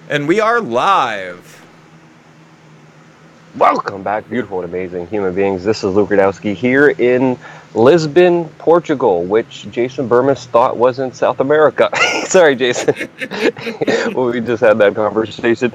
And we are live. Welcome back, beautiful and amazing human beings. This is Luke Radowski here in Lisbon, Portugal, which Jason Burmis thought was in South America. Sorry, Jason. Well, we just had that conversation.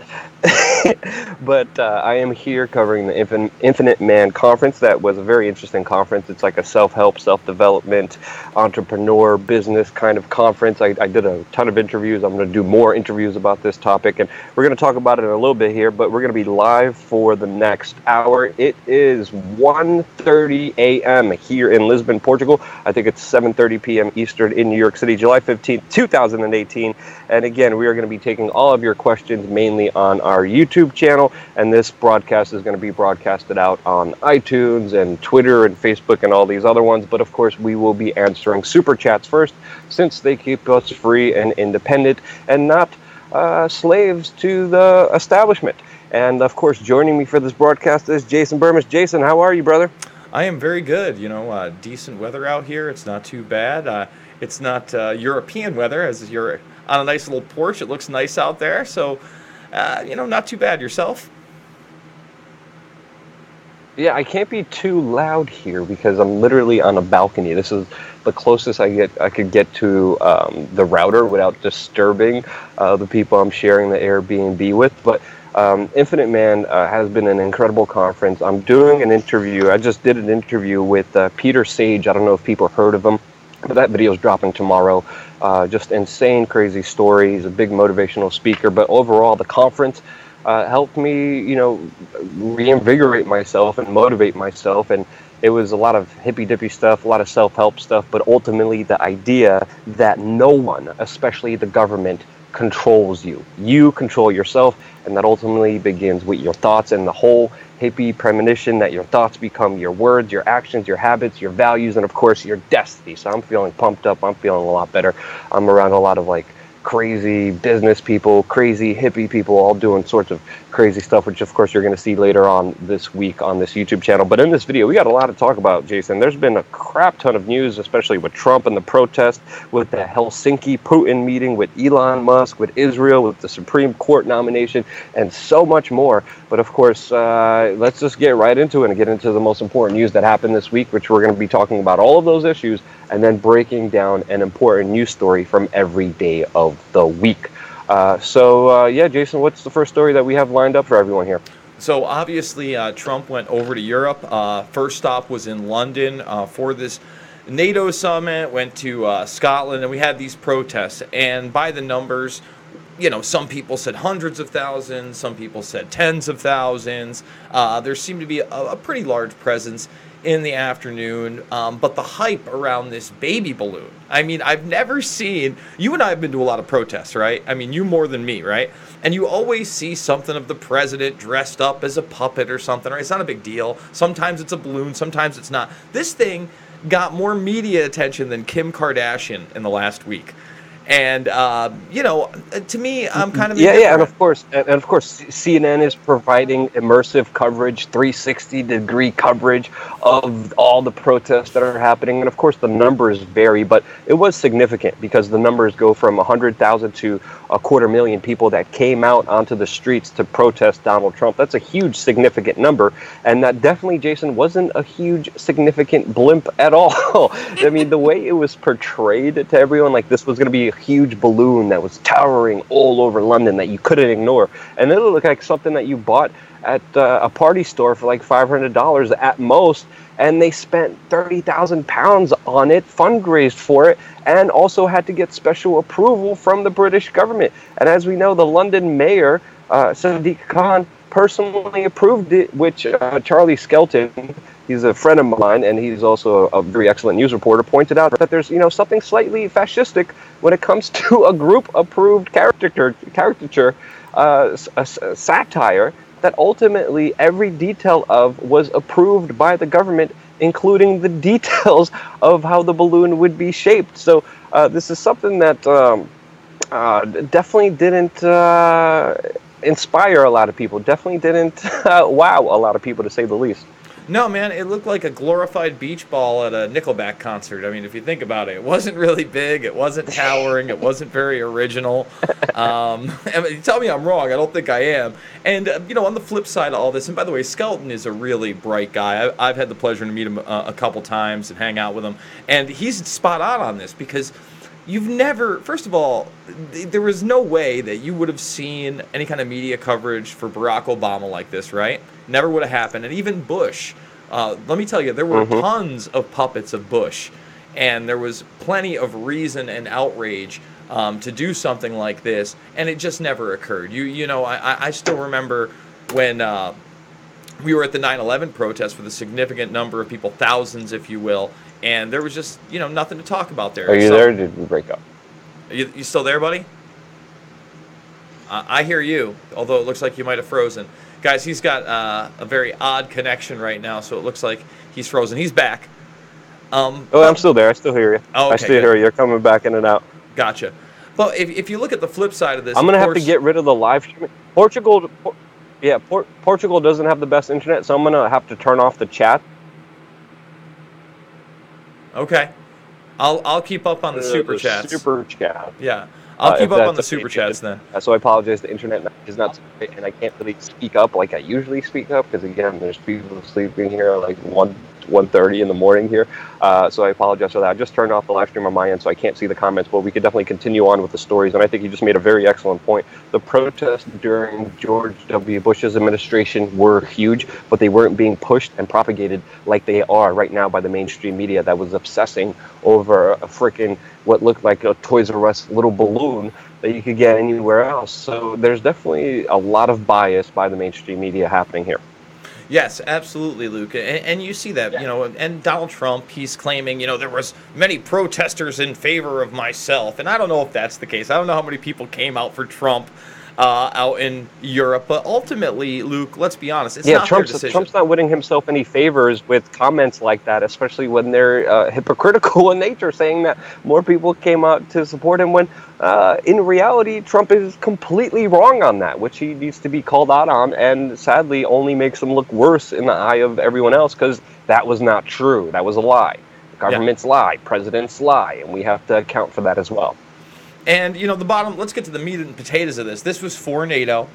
But I am here covering the Infinite Man Conference. That was a very interesting conference. It's like a self-help, self-development, entrepreneur, business kind of conference. I did a ton of interviews. I'm going to do more interviews about this topic, and we're going to talk about it in a little bit here, but we're going to be live for the next hour. It is 1:30 a.m. here in Lisbon, Portugal. I think it's 7:30 p.m. Eastern in New York City, July 15th, 2018. And again, we are going to be taking all of your questions mainly on our YouTube channel, and this broadcast is going to be broadcasted out on iTunes and Twitter and Facebook and all these other ones. But of course, we will be answering super chats first, since they keep us free and independent and not slaves to the establishment. And of course, joining me for this broadcast is Jason Burmis. Jason, how are you, brother? I am very good. Decent weather out here. It's not too bad. It's not European weather, as you're on a nice little porch. It looks nice out there. So, not too bad. Yourself? Yeah, I can't be too loud here because I'm literally on a balcony. This is the closest I could get to the router without disturbing the people I'm sharing the Airbnb with. But Infinite Man has been an incredible conference. I'm doing an interview. I just did an interview with Peter Sage. I don't know if people heard of him, but that video is dropping tomorrow. Just insane, crazy story. He's a big motivational speaker. But overall, the conference helped me, reinvigorate myself and motivate myself. And it was a lot of hippy-dippy stuff, a lot of self-help stuff, but ultimately the idea that no one, especially the government, controls you. You control yourself, and that ultimately begins with your thoughts, and the whole hippie premonition that your thoughts become your words, your actions, your habits, your values, and of course your destiny. So I'm feeling pumped up. I'm feeling a lot better. I'm around a lot of crazy business people, crazy hippie people, all doing sorts of crazy stuff, which of course you're going to see later on this week on this YouTube channel. But in this video, we got a lot to talk about, Jason. There's been a crap ton of news, especially with Trump and the protest, with the HELLsinki Putin meeting, with Elon Musk, with Israel, with the Supreme Court nomination, and so much more. But of course, let's just get right into it and get into the most important news that happened this week, which we're going to be talking about all of those issues and then breaking down an important news story from every day of the week. Jason, what's the first story that we have lined up for everyone here? So obviously, Trump went over to Europe. First stop was in London for this NATO summit, went to Scotland, and we had these protests. And by the numbers, some people said hundreds of thousands, some people said tens of thousands. There seemed to be a pretty large presence in the afternoon, but the hype around this baby balloon. I mean, I've never seen, you and I have been to a lot of protests, right? I mean, you more than me, right? And you always see something of the president dressed up as a puppet or something, right? It's not a big deal. Sometimes it's a balloon, sometimes it's not. This thing got more media attention than Kim Kardashian in the last week. And to me, I'm kind of and of course, CNN is providing immersive coverage, 360-degree coverage of all the protests that are happening. And of course, the numbers vary, but it was significant because the numbers go from 100,000 to 250,000 people that came out onto the streets to protest Donald Trump. That's a huge, significant number, and that definitely, Jason, wasn't a huge, significant blimp at all. I mean, the way it was portrayed to everyone, like this was going to be a huge balloon that was towering all over London that you couldn't ignore, and it looked like something that you bought at a party store for like $500 at most, and they spent £30,000 on it, fundraised for it, and also had to get special approval from the British government. And as we know, the London mayor, Sadiq Khan, personally approved it, which Charlie Skelton, he's a friend of mine, and he's also a very excellent news reporter, pointed out that there's something slightly fascistic when it comes to a group-approved caricature, satire that ultimately every detail of was approved by the government, including the details of how the balloon would be shaped. So this is something that definitely didn't inspire a lot of people, definitely didn't wow a lot of people, to say the least. No, man, it looked like a glorified beach ball at a Nickelback concert. I mean, if you think about it, it wasn't really big, it wasn't towering, it wasn't very original. I mean, tell me I'm wrong. I don't think I am. And on the flip side of all this, and by the way, Skelton is a really bright guy. I've had the pleasure to meet him a couple times and hang out with him, and he's spot on this because you've never, first of all, there was no way that you would have seen any kind of media coverage for Barack Obama like this, right? Never would have happened. And even Bush, let me tell you, there were tons of puppets of Bush, and there was plenty of reason and outrage to do something like this, and it just never occurred. I still remember when we were at the 9/11 protest with a significant number of people, thousands, if you will, and there was just, nothing to talk about there. Are you there, or did we break up? You still there, buddy? I hear you, although it looks like you might have frozen. Guys, he's got a very odd connection right now, so it looks like he's frozen. He's back. I'm still there. I still hear you. Oh, okay, I still hear you. You're coming back in and out. Gotcha. But if you look at the flip side of this, I'm going to have to get rid of the live streaming. Portugal doesn't have the best internet, so I'm going to have to turn off the chat. Okay. I'll keep up on the super chats. Super chat. Yeah. I'll keep up on the super chats then. So I apologize. The internet is not so great, and I can't really speak up like I usually speak up because, again, there's people sleeping here like 1:30 in the morning here. So I apologize for that. I just turned off the live stream on my end, so I can't see the comments, but we could definitely continue on with the stories. And I think you just made a very excellent point. The protests during George W. Bush's administration were huge, but they weren't being pushed and propagated like they are right now by the mainstream media that was obsessing over a freaking what looked like a Toys R Us little balloon that you could get anywhere else. So there's definitely a lot of bias by the mainstream media happening here. Yes, absolutely, Luke. And you see that, and Donald Trump, he's claiming, there was many protesters in favor of myself. And I don't know if that's the case. I don't know how many people came out for Trump out in Europe. But ultimately, Luke, let's be honest, it's not their decision. Trump's not winning himself any favors with comments like that, especially when they're hypocritical in nature, saying that more people came out to support him when in reality, Trump is completely wrong on that, which he needs to be called out on, and sadly only makes him look worse in the eye of everyone else because that was not true. That was a lie. Governments lie, presidents lie, and we have to account for that as well. And, let's get to the meat and potatoes of this. This was for NATO.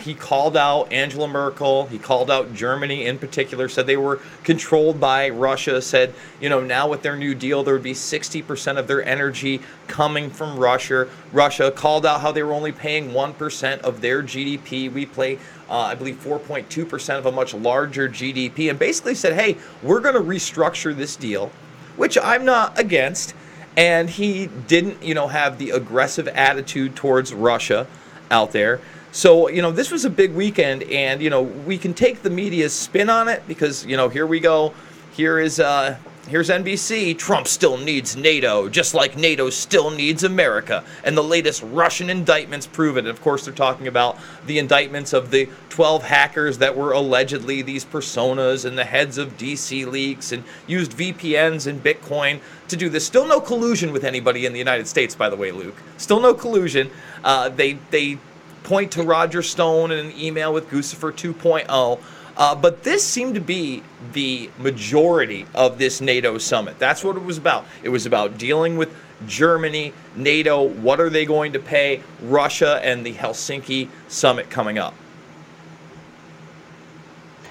He called out Angela Merkel. He called out Germany in particular, said they were controlled by Russia, said, now with their new deal, there would be 60% of their energy coming from Russia. Russia called out how they were only paying 1% of their GDP. We pay, I believe, 4.2% of a much larger GDP, and basically said, hey, we're going to restructure this deal, which I'm not against. And he didn't, have the aggressive attitude towards Russia out there. So, this was a big weekend, and, we can take the media's spin on it because, here we go. Here's NBC. Trump still needs NATO, just like NATO still needs America. And the latest Russian indictments prove it. And, of course, they're talking about the indictments of the 12 hackers that were allegedly these personas and the heads of DC leaks and used VPNs and Bitcoin to do this. Still no collusion with anybody in the United States, by the way, Luke. Still no collusion. They point to Roger Stone in an email with Guccifer 2.0. But this seemed to be the majority of this NATO summit. That's what it was about. It was about dealing with Germany, NATO, what are they going to pay, Russia, and the HELLsinki summit coming up.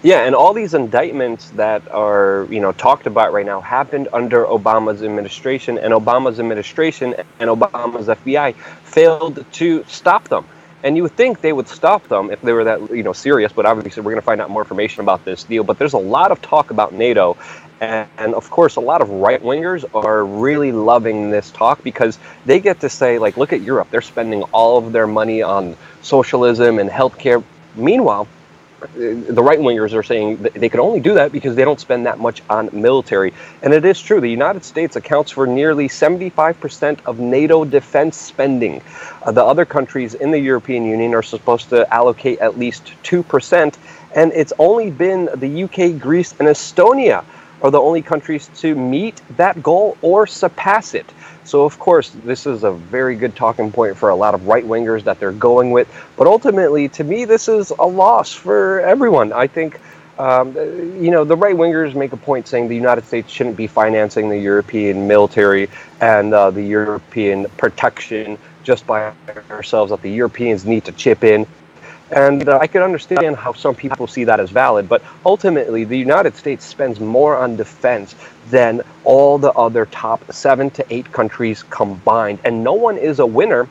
Yeah, and all these indictments that are, talked about right now happened under Obama's administration, and Obama's administration and Obama's FBI failed to stop them. And you would think they would stop them if they were that, serious, but obviously we're going to find out more information about this deal. But there's a lot of talk about NATO, and of course, a lot of right-wingers are really loving this talk because they get to say, like, look at Europe. They're spending all of their money on socialism and healthcare. Meanwhile, the right-wingers are saying that they can only do that because they don't spend that much on military. And it is true. The United States accounts for nearly 75% of NATO defense spending. The other countries in the European Union are supposed to allocate at least 2%. And it's only been the UK, Greece, and Estonia are the only countries to meet that goal or surpass it. So, of course, this is a very good talking point for a lot of right-wingers that they're going with. But ultimately, to me, this is a loss for everyone. I think The right wingers make a point saying the United States shouldn't be financing the European military and the European protection just by ourselves, that the Europeans need to chip in. And I can understand how some people see that as valid, but ultimately the United States spends more on defense than all the other top 7 to 8 countries combined. And no one is a winner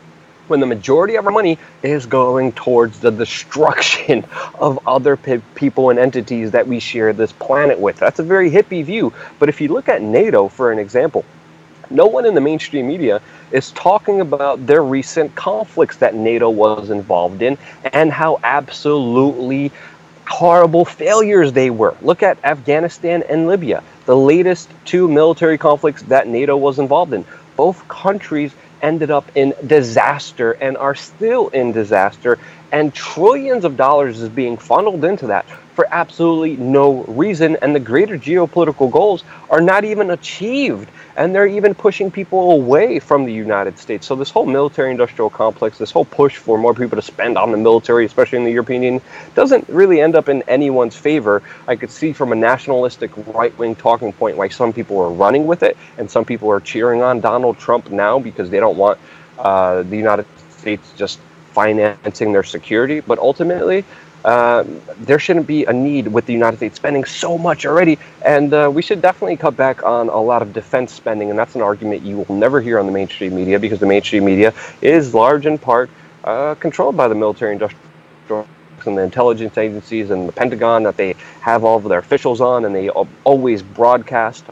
when the majority of our money is going towards the destruction of other people and entities that we share this planet with. That's a very hippie view. But if you look at NATO, for an example, no one in the mainstream media is talking about their recent conflicts that NATO was involved in and how absolutely horrible failures they were. Look at Afghanistan and Libya, the latest 2 military conflicts that NATO was involved in. Both countries ended up in disaster and are still in disaster, and trillions of dollars is being funneled into that for absolutely no reason, and the greater geopolitical goals are not even achieved, and they're even pushing people away from the United States. So this whole military-industrial complex, this whole push for more people to spend on the military, especially in the European Union, doesn't really end up in anyone's favor. I could see from a nationalistic right-wing talking point why some people are running with it, and some people are cheering on Donald Trump now because they don't want the United States just financing their security. But ultimately, there shouldn't be a need with the United States spending so much already, and we should definitely cut back on a lot of defense spending, and that's an argument you will never hear on the mainstream media, because the mainstream media is large in part controlled by the military-industrial and the intelligence agencies and the Pentagon that they have all of their officials on, and they always broadcast.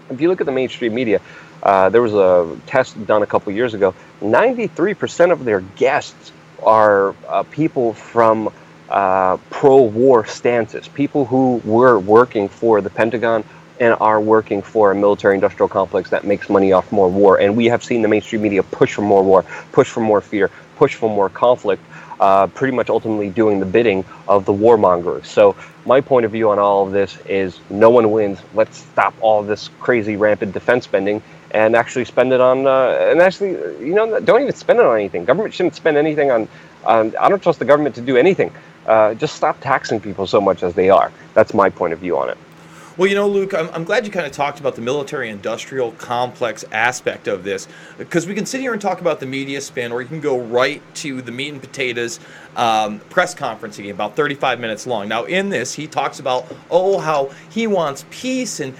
If you look at the mainstream media, there was a test done a couple years ago. 93% of their guests are people from pro-war stances, people who were working for the Pentagon and are working for a military-industrial complex that makes money off more war. And we have seen the mainstream media push for more war, push for more fear, push for more conflict, pretty much ultimately doing the bidding of the warmongers. So my point of view on all of this is no one wins. Let's stop all this crazy rampant defense spending and actually spend it on, don't even spend it on anything. Government shouldn't spend anything on I don't trust the government to do anything. Just stop taxing people so much as they are. That's my point of view on it. Well, Luke, I'm glad you kind of talked about the military-industrial complex aspect of this, because we can sit here and talk about the media spin, or you can go right to the meat and potatoes press conference again, about 35 minutes long. Now, in this, he talks about, how he wants peace, and,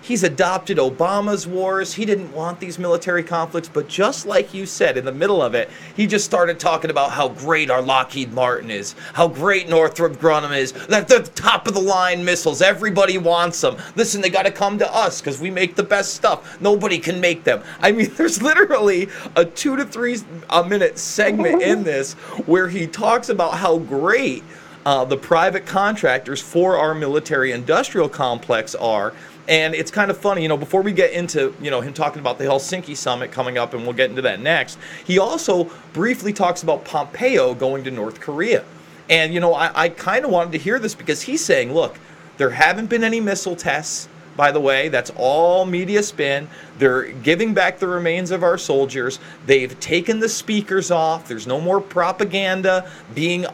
he's adopted Obama's wars. He didn't want these military conflicts, but just like you said, in the middle of it, he just started talking about how great our Lockheed Martin is, how great Northrop Grumman is, that they're the top-of-the-line missiles. Everybody wants them. Listen, they got to come to us because we make the best stuff. Nobody can make them. I mean, there's literally a 2 to 3 minute segment in this where he talks about how great the private contractors for our military-industrial complex are. And it's kind of funny, before we get into, him talking about the HELLsinki summit coming up, and we'll get into that next, he also briefly talks about Pompeo going to North Korea. And, I kind of wanted to hear this because he's saying, look, there haven't been any missile tests, by the way. That's all media spin. They're giving back the remains of our soldiers. They've taken the speakers off. There's no more propaganda being,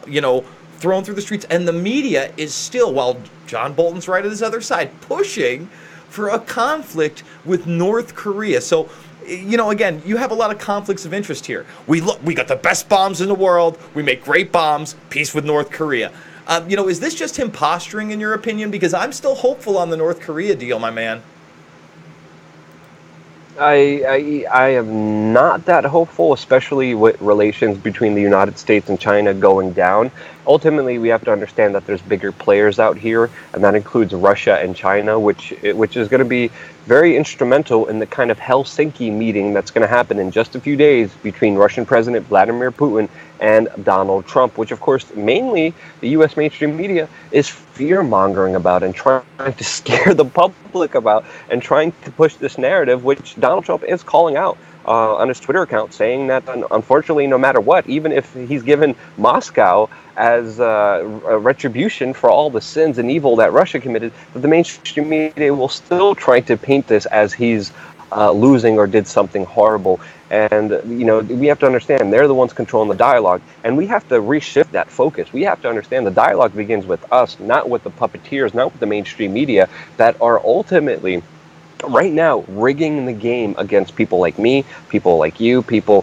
thrown through the streets. And the media is still, while John Bolton's right at his other side, pushing for a conflict with North Korea. So, again, you have a lot of conflicts of interest here. We got the best bombs in the world. We make great bombs. Peace with North Korea. Is this just him posturing, in your opinion? Because I'm still hopeful on the North Korea deal, my man. I am not that hopeful, especially with relations between the United States and China going down. Ultimately, we have to understand that there's bigger players out here, and that includes Russia and China, which is going to be very instrumental in the kind of HELLsinki meeting that's going to happen in just a few days between Russian President Vladimir Putin and Donald Trump, which, of course, mainly the U.S. mainstream media is fear-mongering about and trying to scare the public about and trying to push this narrative, which Donald Trump is calling out on his Twitter account, saying that, unfortunately, no matter what, even if he's given Moscow as a retribution for all the sins and evil that Russia committed, that the mainstream media will still try to paint this as he's losing or did something horrible. And, we have to understand they're the ones controlling the dialogue. And we have to reshift that focus. We have to understand the dialogue begins with us, not with the puppeteers, not with the mainstream media that are ultimately right now rigging the game against people like me, people like you, people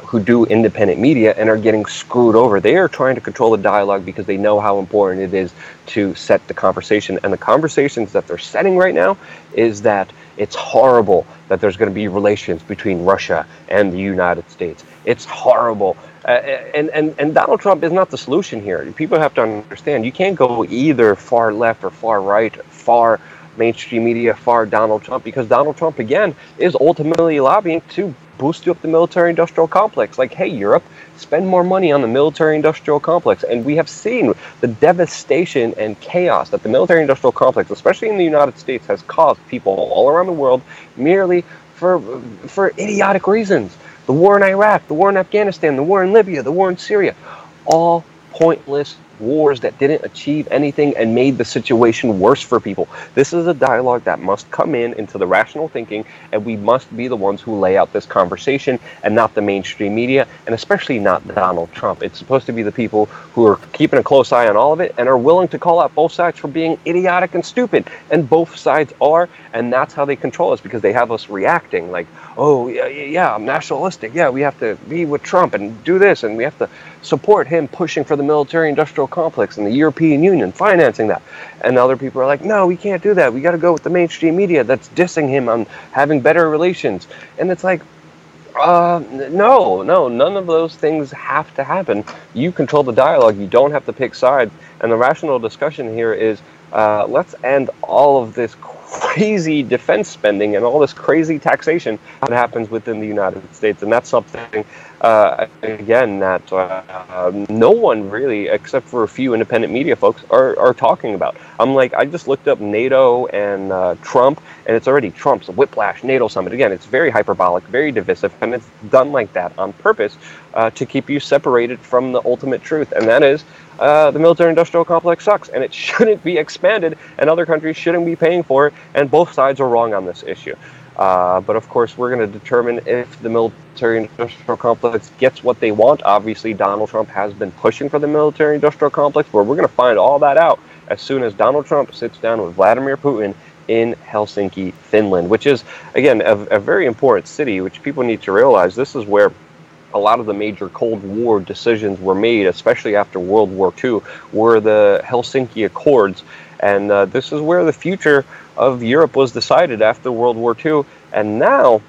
who do independent media and are getting screwed over. They are trying to control the dialogue because they know how important it is to set the conversation. And the conversations that they're setting right now is that it's horrible that there's going to be relations between Russia and the United States. It's horrible. And Donald Trump is not the solution here. People have to understand you can't go either far left or far right, far mainstream media, far Donald Trump, because Donald Trump, again, is ultimately lobbying to boost up the military-industrial complex. Like, hey, Europe, spend more money on the military-industrial complex. And we have seen the devastation and chaos that the military-industrial complex, especially in the United States, has caused people all around the world merely for idiotic reasons. The war in Iraq, the war in Afghanistan, the war in Libya, the war in Syria, all pointless wars that didn't achieve anything and made the situation worse for people. This is a dialogue that must come into the rational thinking, and we must be the ones who lay out this conversation and not the mainstream media, and especially not Donald Trump. It's supposed to be the people who are keeping a close eye on all of it and are willing to call out both sides for being idiotic and stupid, and both sides are, and that's how they control us, because they have us reacting like, oh, yeah, I'm nationalistic, yeah, we have to be with Trump and do this, and we have to support him pushing for the military-industrial complex and the European Union financing that. And other people are like, no, we can't do that. We got to go with the mainstream media that's dissing him on having better relations. And it's like, no, none of those things have to happen. You control the dialogue. You don't have to pick sides. And the rational discussion here is, let's end all of this crazy defense spending and all this crazy taxation that happens within the United States. And that's something, again, that no one really, except for a few independent media folks, are talking about. I just looked up NATO and Trump, and it's already Trump's whiplash NATO summit. Again, it's very hyperbolic, very divisive, and it's done like that on purpose to keep you separated from the ultimate truth, and that is the military-industrial complex sucks, and it shouldn't be expanded, and other countries shouldn't be paying for it, and both sides are wrong on this issue. But of course, we're going to determine if the military-industrial complex gets what they want. Obviously, Donald Trump has been pushing for the military-industrial complex, but we're going to find all that out as soon as Donald Trump sits down with Vladimir Putin in HELLsinki, Finland, which is, again, a very important city, which people need to realize. This is where a lot of the major Cold War decisions were made, especially after World War II, were the HELLsinki Accords. And this is where the future of Europe was decided after World War II. And now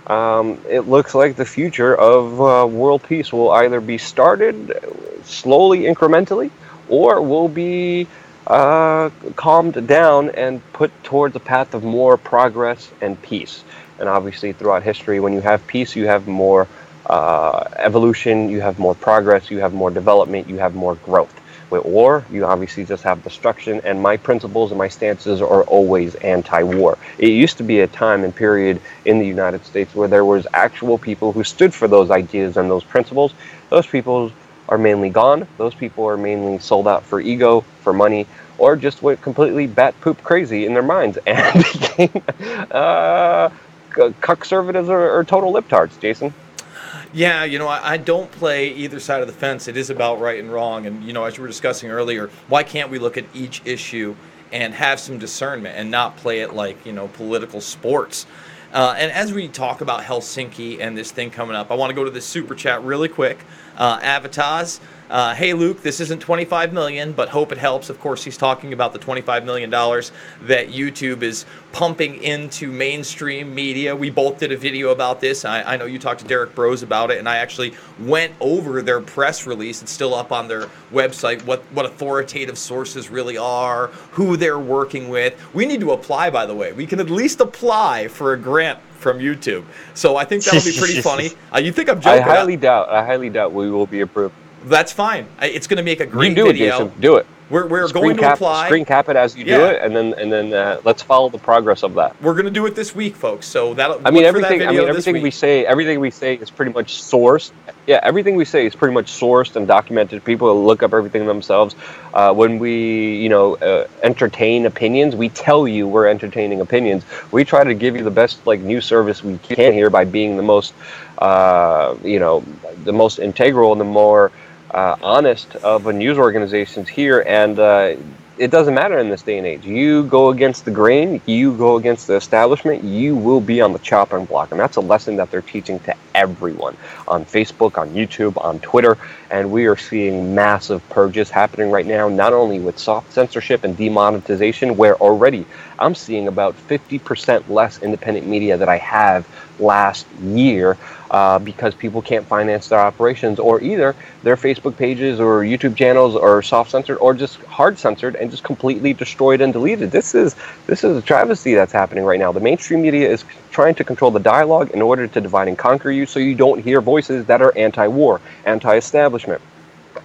it looks like the future of world peace will either be started slowly, incrementally, or will be calmed down and put towards a path of more progress and peace. And obviously, throughout history, when you have peace, you have more evolution, you have more progress, you have more development, you have more growth. With war, you obviously just have destruction, and my principles and my stances are always anti-war. It used to be a time and period in the United States where there was actual people who stood for those ideas and those principles. Those people are mainly gone. Those people are mainly sold out for ego, for money, or just went completely bat poop crazy in their minds and became conservatives or total libtards, Jason. Yeah, I don't play either side of the fence. It is about right and wrong. And, as you were discussing earlier, why can't we look at each issue and have some discernment and not play it like, political sports? And as we talk about HELLsinki and this thing coming up, I want to go to this super chat really quick. Avataz, hey Luke, this isn't 25 million, but hope it helps. Of course, he's talking about the $25 million that YouTube is pumping into mainstream media. We both did a video about this. I know you talked to Derek Bros about it, and I actually went over their press release. It's still up on their website, what authoritative sources really are, who they're working with. We need to apply, by the way. We can at least apply for a grant from YouTube. So I think that'll be pretty funny. You think I'm joking? I highly doubt we will be approved. That's fine. It's going to make a great video. You do it, Jason. Do it. We're going to apply. Screen cap it as you do it, and then let's follow the progress of that. We're going to do it this week, folks. So that'll. Everything we say is pretty much sourced. Yeah, everything we say is pretty much sourced and documented. People look up everything themselves. When we, entertain opinions, we tell you we're entertaining opinions. We try to give you the best news service we can here by being the most, the most integral and the more honest of a news organizations here. And it doesn't matter in this day and age. You go against the grain, you go against the establishment, you will be on the chopping block. And that's a lesson that they're teaching to everyone on Facebook, on YouTube, on Twitter. And we are seeing massive purges happening right now, not only with soft censorship and demonetization, where already I'm seeing about 50% less independent media that I have last year because people can't finance their operations, or either their Facebook pages or YouTube channels are soft censored or just hard censored and just completely destroyed and deleted. This is a travesty that's happening right now. The mainstream media is trying to control the dialogue in order to divide and conquer you, so you don't hear voices that are anti-war, anti-establishment,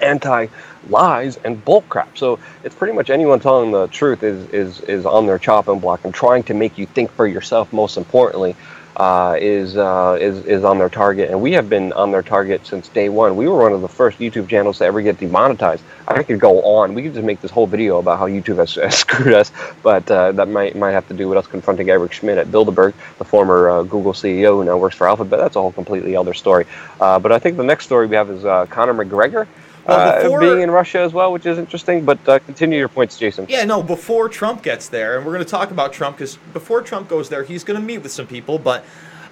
anti-lies, and bullcrap. So it's pretty much anyone telling the truth is on their chopping block, and trying to make you think for yourself, most importantly, is on their target. And we have been on their target since day one. We were one of the first YouTube channels to ever get demonetized. I could go on. We could just make this whole video about how YouTube has screwed us, but that might have to do with us confronting Eric Schmidt at Bilderberg, the former Google CEO who now works for Alphabet. That's a whole completely other story. But I think the next story we have is Conor McGregor. Being in Russia as well, which is interesting, but continue your points, Jason. Yeah, no, before Trump gets there, and we're going to talk about Trump, because before Trump goes there, he's going to meet with some people, but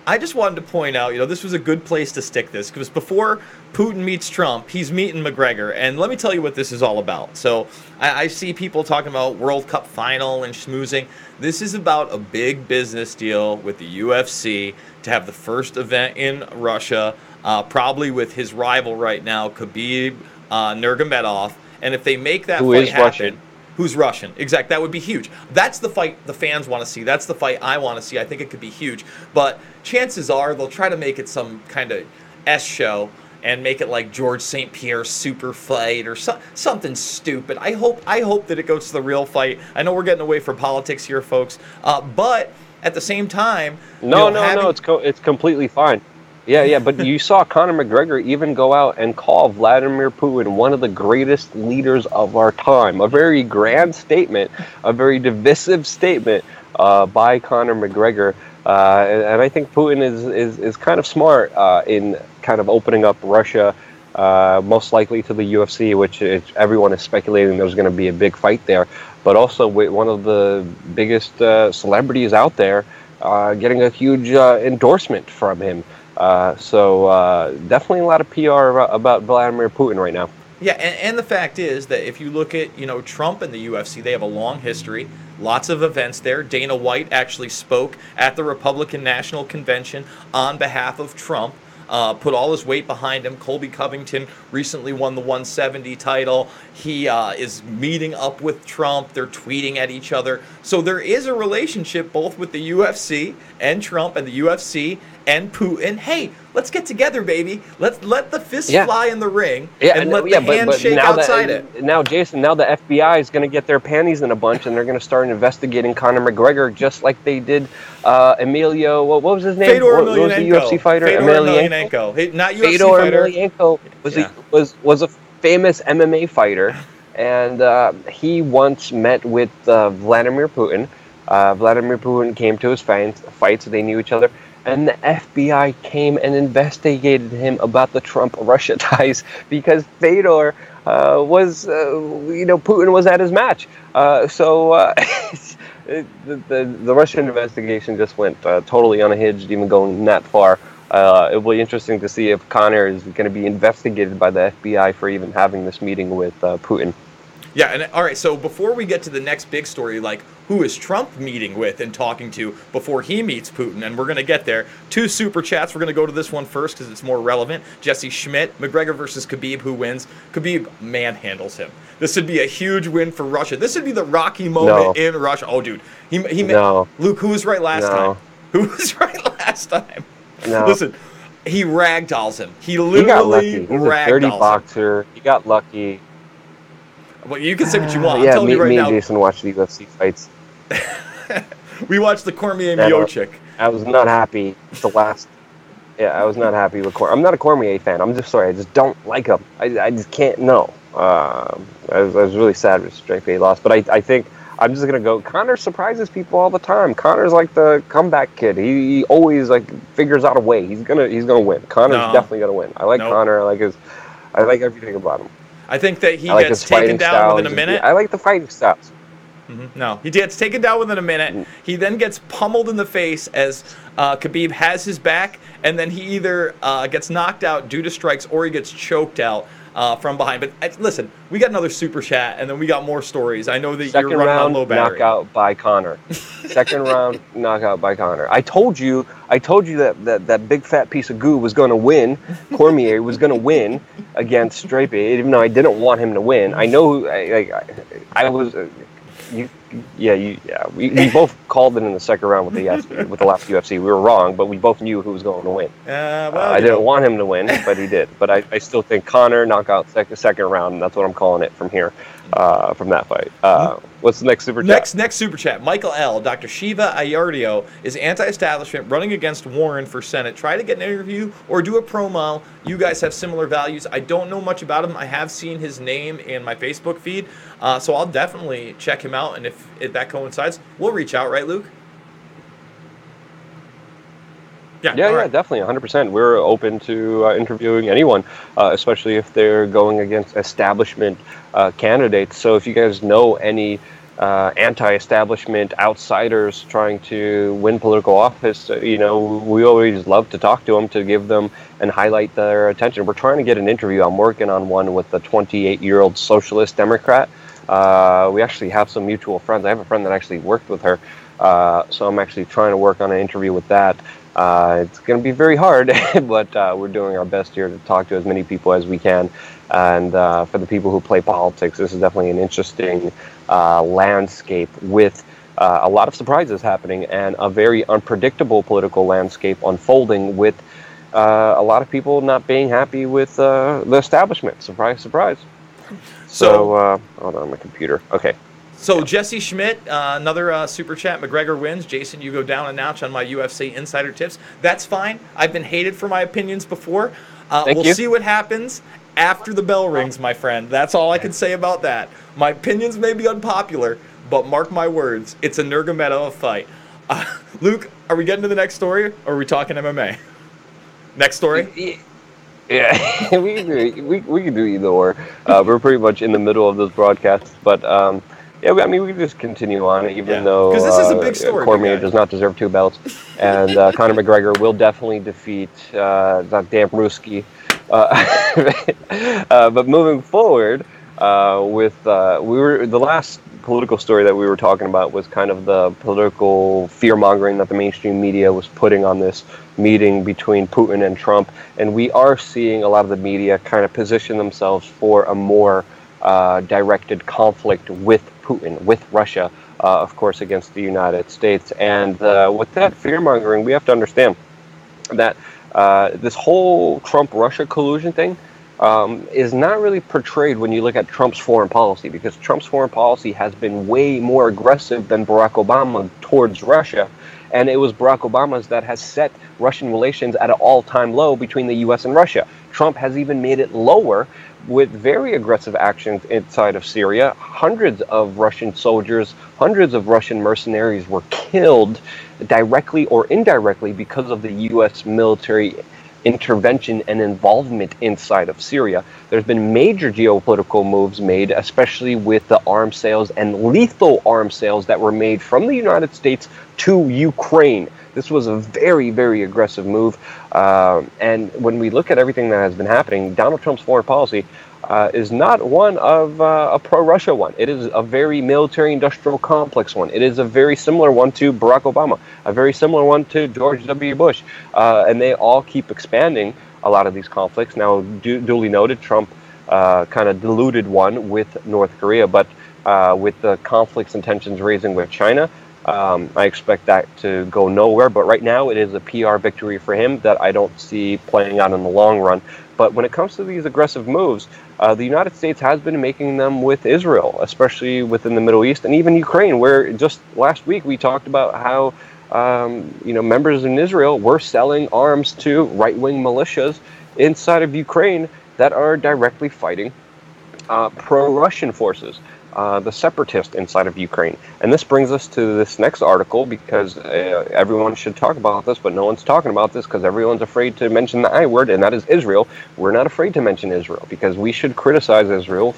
I just wanted to point out, this was a good place to stick this, because before Putin meets Trump, he's meeting McGregor, and let me tell you what this is all about. So I see people talking about World Cup final and schmoozing. This is about a big business deal with the UFC to have the first event in Russia, probably with his rival right now, Khabib Nurmagomedov, and if they make that fight happen, Russian. Who's Russian? Exact. That would be huge. That's the fight the fans want to see. That's the fight I want to see. I think it could be huge. But chances are they'll try to make it some kind of S show and make it like George St. Pierre's super fight or something stupid. I hope that it goes to the real fight. I know we're getting away from politics here, folks. But at the same time, no, it's completely fine. Yeah, but you saw Conor McGregor even go out and call Vladimir Putin one of the greatest leaders of our time. A very grand statement, a very divisive statement by Conor McGregor. And I think Putin is kind of smart in kind of opening up Russia, most likely to the UFC, which everyone is speculating there's going to be a big fight there. But also with one of the biggest celebrities out there getting a huge endorsement from him. So definitely a lot of PR about Vladimir Putin right now. Yeah, and the fact is that if you look at, Trump and the UFC, they have a long history, lots of events there. Dana White actually spoke at the Republican National Convention on behalf of Trump, put all his weight behind him. Colby Covington recently won the 170 title. He is meeting up with Trump. They're tweeting at each other. So there is a relationship both with the UFC and Trump, and the UFC and Putin. Hey, let's get together, baby. Let the fists fly in the ring, and let the handshake outside it. Now, Jason, now the FBI is going to get their panties in a bunch, and they're going to start investigating Conor McGregor just like they did Emilio. What was his name? Fedor Emelianenko. What was the UFC fighter? Emelianenko. Hey, not UFC Fedor fighter. Emelianenko was a famous MMA fighter, and he once met with Vladimir Putin. Vladimir Putin came to his fights. They knew each other. And the FBI came and investigated him about the Trump-Russia ties because Fedor Putin was at his match. So the Russian investigation just went totally unhinged, even going that far. It will be interesting to see if Conor is going to be investigated by the FBI for even having this meeting with Putin. Yeah, and all right, so before we get to the next big story, like who is Trump meeting with and talking to before he meets Putin, and we're going to get there. 2 super chats. We're going to go to this one first because it's more relevant. Jesse Schmidt, McGregor versus Khabib, who wins? Khabib manhandles him. This would be a huge win for Russia. This would be the Rocky moment in Russia. Oh, dude. Luke, who was right last time? Who was right last time? No. Listen, he ragdolls him. He literally got lucky. He's a dirty boxer. He got lucky. Well, you can say what you want. I'm Yeah, telling you right me and now. Jason watched the UFC fights. We watched the Cormier And Miocic. I was not happy with the last. Yeah, I was not happy with Cormier. I'm not a Cormier fan. I'm just sorry. I just don't like him. I just can't. No. I was really sad with Drape lost, but I think I'm just gonna go. Connor surprises people all the time. Connor's like the comeback kid. He always like figures out a way. He's gonna win. Connor's No. definitely gonna win. I like Nope. Connor. I like everything about him. I think that he I like gets his taken fighting down style. within a minute. I like the fighting styles. No, he gets taken down within a minute. He then gets pummeled in the face as Khabib has his back, and then he either gets knocked out due to strikes or he gets choked out from behind. But listen, we got another super chat, and then we got more stories. I know that Second you're running on round low battery. knockout by Connor. Second round knockout by Connor. I told you that big fat piece of goo was going to win. Cormier was going to win against Drape, even though I didn't want him to win. I know. I was. We both called it in the second round with the last UFC. We were wrong, but we both knew who was going to win. I didn't want him to win, but he did. But I still think Connor knockout second round, and that's what I'm calling it from here, from that fight. What's the next super chat? Next super chat. Michael L. Dr. Shiva Ayardio is anti-establishment, running against Warren for Senate. Try to get an interview or do a promo. You guys have similar values. I don't know much about him. I have seen his name in my Facebook feed, so I'll definitely check him out. And if that coincides, we'll reach out, right, Luke? Yeah, definitely, 100%. We're open to interviewing anyone, especially if they're going against establishment candidates. So if you guys know any anti-establishment outsiders trying to win political office, we always love to talk to them, to give them and highlight their attention. We're trying to get an interview. I'm working on one with a 28-year-old socialist Democrat. We actually have some mutual friends. I have a friend that actually worked with her, so I'm actually trying to work on an interview with that. It's going to be very hard, but we're doing our best here to talk to as many people as we can. And for the people who play politics, this is definitely an interesting landscape with a lot of surprises happening and a very unpredictable political landscape unfolding with a lot of people not being happy with the establishment. Surprise, surprise. So hold on, my computer. Okay. So Jesse Schmidt, another super chat. McGregor wins. Jason, you go down a notch on my UFC insider tips. That's fine. I've been hated for my opinions before. We'll see what happens after the bell rings, my friend. That's all I can say about that. My opinions may be unpopular, but mark my words, it's a Nurmagomedov fight. Luke, are we getting to the next story, or are we talking MMA? Next story? Yeah, we can do either or. We're pretty much in the middle of this broadcast, but we can just continue on, even though because this is a big story. Cormier does not deserve 2 belts, and Conor McGregor will definitely defeat that damn Ruski. But moving forward, the last political story that we were talking about was kind of the political fear-mongering that the mainstream media was putting on this meeting between Putin and Trump, and we are seeing a lot of the media kind of position themselves for a more directed conflict with Putin, with Russia, of course, against the United States. And with that fear-mongering, we have to understand that this whole Trump-Russia collusion thing is not really portrayed when you look at Trump's foreign policy, because Trump's foreign policy has been way more aggressive than Barack Obama towards Russia. And it was Barack Obama's that has set Russian relations at an all-time low between the U.S. and Russia. Trump has even made it lower with very aggressive actions inside of Syria. Hundreds of Russian soldiers, hundreds of Russian mercenaries were killed directly or indirectly because of the U.S. military intervention and involvement inside of Syria. There's been major geopolitical moves made, especially with the arms sales and lethal arms sales that were made from the United States to Ukraine. This was a very, very aggressive move. And when we look at everything that has been happening, Donald Trump's foreign policy is not one of a pro-Russia one. It is a very military-industrial complex one. It is a very similar one to Barack Obama, a very similar one to George W. Bush. And they all keep expanding a lot of these conflicts. Now, duly noted, Trump kind of diluted one with North Korea, but with the conflicts and tensions raising with China, I expect that to go nowhere, but right now it is a PR victory for him that I don't see playing out in the long run. But when it comes to these aggressive moves, the United States has been making them with Israel, especially within the Middle East and even Ukraine, where just last week we talked about how members in Israel were selling arms to right-wing militias inside of Ukraine that are directly fighting pro-Russian forces, the separatists inside of Ukraine. And this brings us to this next article, because everyone should talk about this, but no one's talking about this because everyone's afraid to mention the I word, and that is Israel. We're not afraid to mention Israel because we should criticize Israel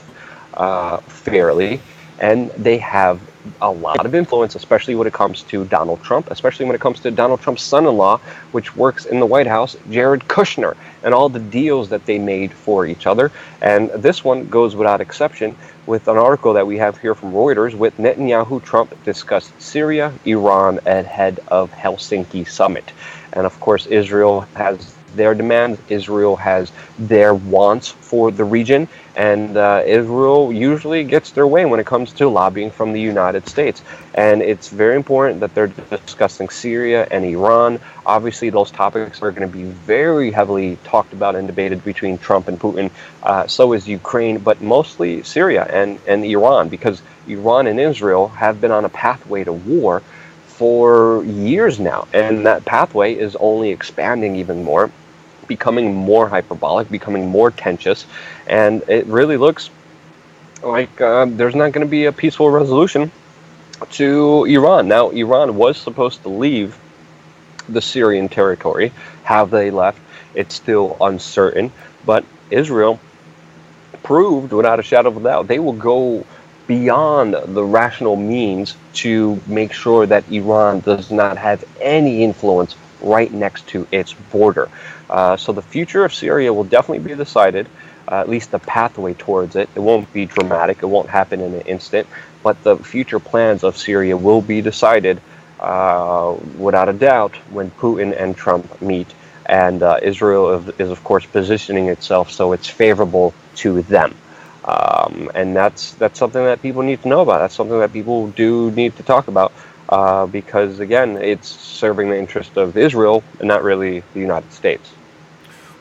fairly, and they have a lot of influence, especially when it comes to Donald Trump, especially when it comes to Donald Trump's son-in-law, which works in the White House, Jared Kushner, and all the deals that they made for each other. And this one goes without exception with an article that we have here from Reuters with Netanyahu Trump discussed Syria, Iran ahead of HELLsinki summit. And of course, Israel has their demands, Israel has their wants for the region, and Israel usually gets their way when it comes to lobbying from the United States. And it's very important that they're discussing Syria and Iran. Obviously, those topics are going to be very heavily talked about and debated between Trump and Putin. So is Ukraine, but mostly Syria and Iran, because Iran and Israel have been on a pathway to war for years now, and that pathway is only expanding even more, becoming more hyperbolic, becoming more tensious, and it really looks like there's not going to be a peaceful resolution to Iran. Now, Iran was supposed to leave the Syrian territory. Have they left? It's still uncertain, but Israel proved without a shadow of a doubt they will go beyond the rational means to make sure that Iran does not have any influence right next to its border. So the future of Syria will definitely be decided, at least the pathway towards it. It won't be dramatic, it won't happen in an instant, but the future plans of Syria will be decided without a doubt when Putin and Trump meet. And Israel is, of course, positioning itself so it's favorable to them. And that's something that people need to know about. That's something that people do need to talk about because, again, it's serving the interest of Israel and not really the United States.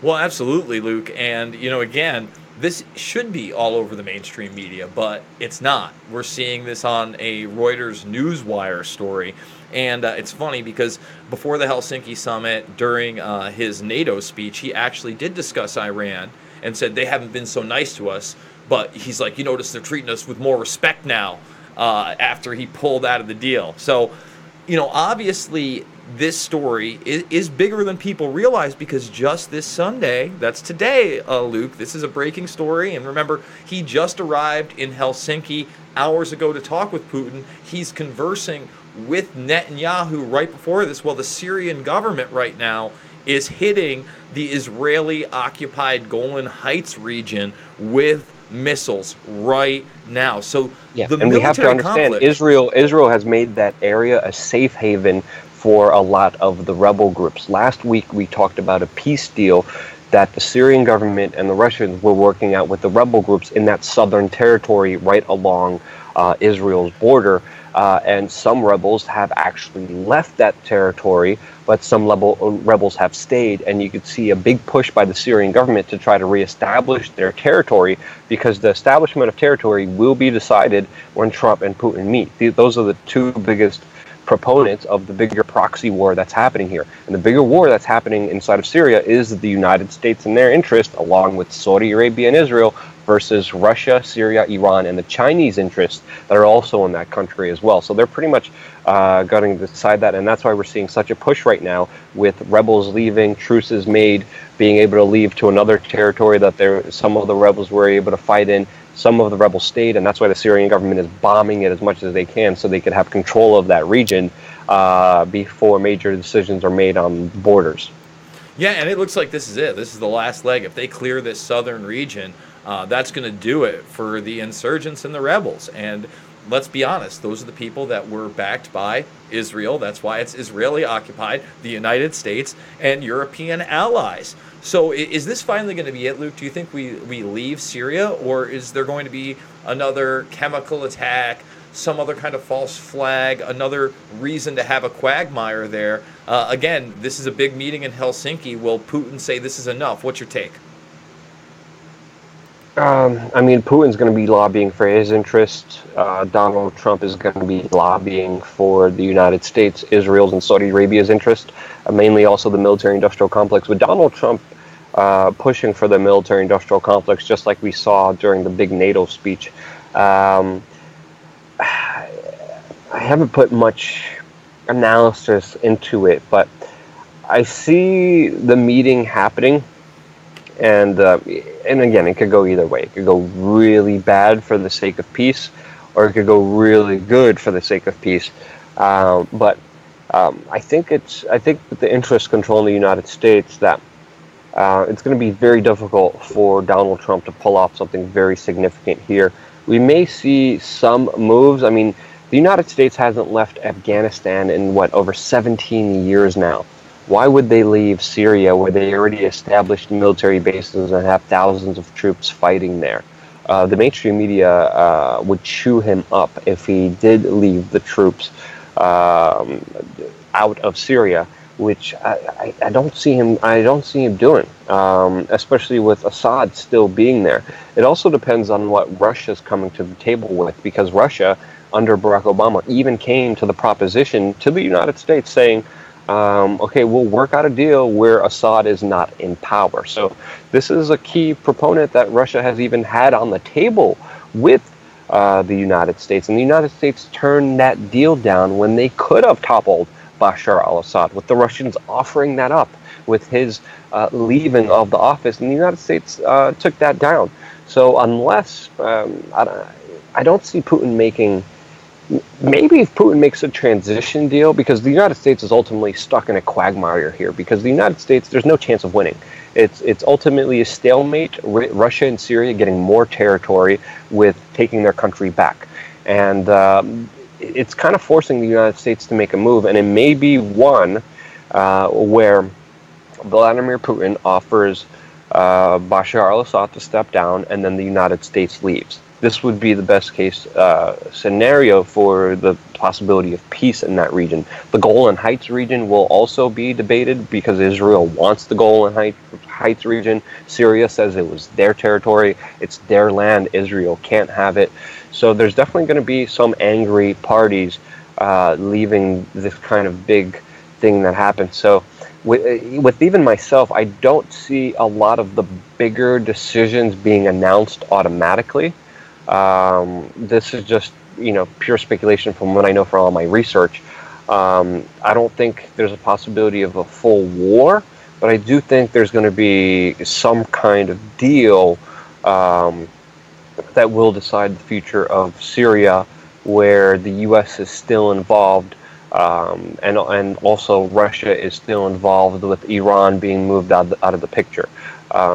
Well, absolutely, Luke. And, again, this should be all over the mainstream media, but it's not. We're seeing this on a Reuters Newswire story. And it's funny because before the Helsinki summit, during his NATO speech, he actually did discuss Iran and said they haven't been so nice to us. But he's like, you notice they're treating us with more respect now after he pulled out of the deal. So, obviously this story is bigger than people realize, because just this Sunday, that's today, Luke, this is a breaking story. And remember, he just arrived in Helsinki hours ago to talk with Putin. He's conversing with Netanyahu right before this. Well, the Syrian government right now is hitting the Israeli-occupied Golan Heights region with missiles right now. So yeah, the and we have to understand, conflict, Israel has made that area a safe haven for a lot of the rebel groups. Last week we talked about a peace deal that the Syrian government and the Russians were working out with the rebel groups in that southern territory right along Israel's border. And some rebels have actually left that territory, but some rebels have stayed. And you could see a big push by the Syrian government to try to reestablish their territory, because the establishment of territory will be decided when Trump and Putin meet. Those are the two biggest proponents of the bigger proxy war that's happening here. And the bigger war that's happening inside of Syria is the United States and their interest, along with Saudi Arabia and Israel, versus Russia, Syria, Iran, and the Chinese interests that are also in that country as well. So they're pretty much going to decide that, and that's why we're seeing such a push right now with rebels leaving, truces made, being able to leave to another territory that some of the rebels were able to fight in. Some of the rebels stayed, and that's why the Syrian government is bombing it as much as they can so they could have control of that region before major decisions are made on borders. Yeah, and it looks like this is it. This is the last leg. If they clear this southern region, that's going to do it for the insurgents and the rebels. And let's be honest, those are the people that were backed by Israel. That's why it's Israeli occupied, the United States, and European allies. So is this finally going to be it, Luke? Do you think we leave Syria, or is there going to be another chemical attack, some other kind of false flag, another reason to have a quagmire there. Again, this is a big meeting in Helsinki. Will Putin say this is enough? What's your take? I mean, Putin's going to be lobbying for his interests. Donald Trump is going to be lobbying for the United States, Israel's, and Saudi Arabia's interest, mainly also the military-industrial complex. With Donald Trump pushing for the military-industrial complex, just like we saw during the big NATO speech, I haven't put much analysis into it, but I see the meeting happening. And again, it could go either way. It could go really bad for the sake of peace, or it could go really good for the sake of peace. But I think with the interest control in the United States, that it's going to be very difficult for Donald Trump to pull off something very significant here. We may see some moves. I mean, the United States hasn't left Afghanistan in over 17 years now. Why would they leave Syria, where they already established military bases and have thousands of troops fighting there? The mainstream media would chew him up if he did leave the troops out of Syria, which I don't see him. I don't see him doing, especially with Assad still being there. It also depends on what Russia's coming to the table with, because Russia, under Barack Obama, even came to the proposition to the United States saying, okay, we'll work out a deal where Assad is not in power. So this is a key proponent that Russia has even had on the table with the United States. And the United States turned that deal down when they could have toppled Bashar al-Assad, with the Russians offering that up with his leaving of the office. And the United States took that down. So unless, I don't see Putin making... Maybe if Putin makes a transition deal, because the United States is ultimately stuck in a quagmire here, because the United States, there's no chance of winning. It's ultimately a stalemate, Russia and Syria getting more territory with taking their country back. And it's kind of forcing the United States to make a move, and it may be one where Vladimir Putin offers Bashar al-Assad to step down, and then the United States leaves. This would be the best case scenario for the possibility of peace in that region. The Golan Heights region will also be debated, because Israel wants the Golan Heights region. Syria says it was their territory. It's their land. Israel can't have it. So there's definitely going to be some angry parties leaving this kind of big thing that happened. So with even myself, I don't see a lot of the bigger decisions being announced automatically. This is just, pure speculation from what I know from all my research. I don't think there's a possibility of a full war, but I do think there's going to be some kind of deal that will decide the future of Syria, where the U.S. is still involved, and also Russia is still involved, with Iran being moved out of the picture.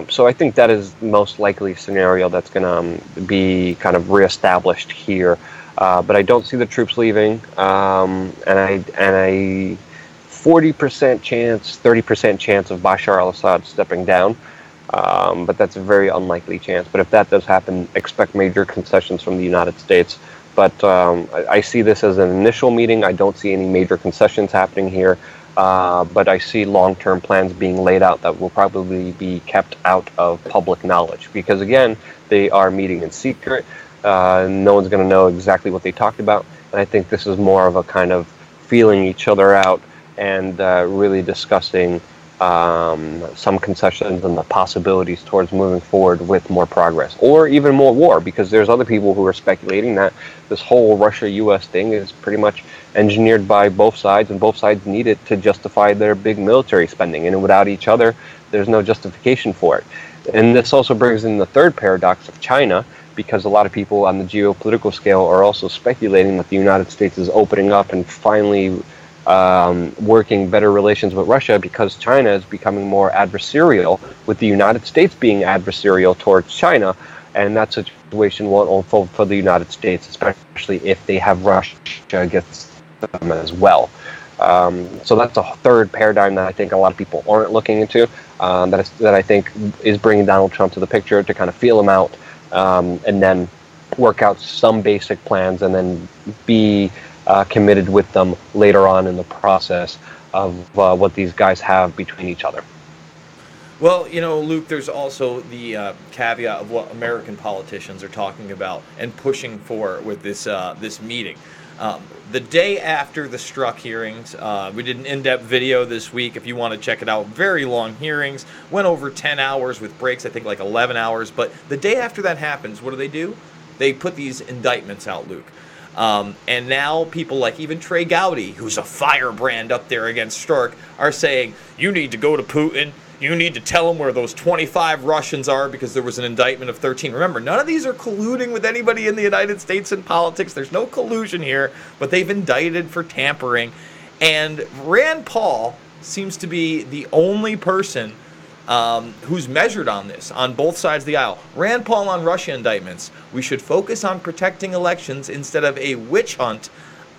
So I think that is the most likely scenario that's going to be kind of reestablished here. But I don't see the troops leaving, and a 40% chance, 30% chance of Bashar al-Assad stepping down. But that's a very unlikely chance. But if that does happen, expect major concessions from the United States. But I see this as an initial meeting. I don't see any major concessions happening here. But I see long-term plans being laid out that will probably be kept out of public knowledge, because again, they are meeting in secret. No one's going to know exactly what they talked about, and I think this is more of a kind of feeling each other out and really discussing some concessions and the possibilities towards moving forward with more progress, or even more war, because there's other people who are speculating that this whole Russia-US thing is pretty much engineered by both sides, and both sides need it to justify their big military spending, and without each other, there's no justification for it. And this also brings in the third paradox of China, because a lot of people on the geopolitical scale are also speculating that the United States is opening up and finally working better relations with Russia, because China is becoming more adversarial, with the United States being adversarial towards China, and that situation won't unfold for the United States, especially if they have Russia against them as well. So that's a third paradigm that I think a lot of people aren't looking into, that I think is bringing Donald Trump to the picture to kind of feel him out, and then work out some basic plans and then be committed with them later on in the process of what these guys have between each other. Well, Luke, there's also the caveat of what American politicians are talking about and pushing for with this meeting. The day after the Strzok hearings, we did an in-depth video this week. If you want to check it out, very long hearings, went over 10 hours with breaks, I think like 11 hours. But the day after that happens, what do? They put these indictments out, Luke. And now people like even Trey Gowdy, who's a firebrand up there against Strzok, are saying, you need to go to Putin. You need to tell him where those 25 Russians are because there was an indictment of 13. Remember, none of these are colluding with anybody in the United States in politics. There's no collusion here, but they've indicted for tampering. And Rand Paul seems to be the only person who's measured on this, on both sides of the aisle. Rand Paul on Russia indictments. We should focus on protecting elections instead of a witch hunt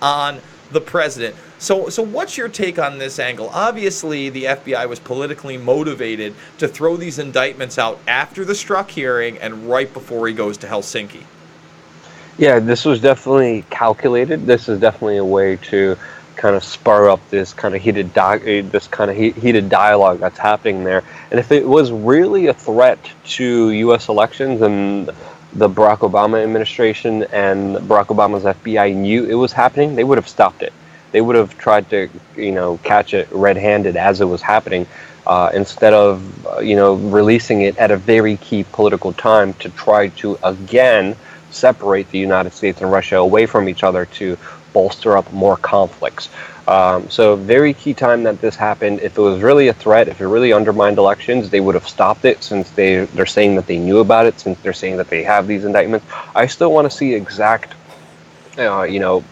on the president. So what's your take on this angle? Obviously, the FBI was politically motivated to throw these indictments out after the Strzok hearing and right before he goes to Helsinki. Yeah, this was definitely calculated. This is definitely a way to kind of spur up this kind of heated dialogue that's happening there. And if it was really a threat to U.S. elections and the Barack Obama administration and Barack Obama's FBI knew it was happening, they would have stopped it. They would have tried to, catch it red-handed as it was happening, instead of, releasing it at a very key political time to try to again separate the United States and Russia away from each other to bolster up more conflicts. So very key time that this happened. If it was really a threat, if it really undermined elections, they would have stopped it, since they're saying that they knew about it, since they're saying that they have these indictments. I still want to see exact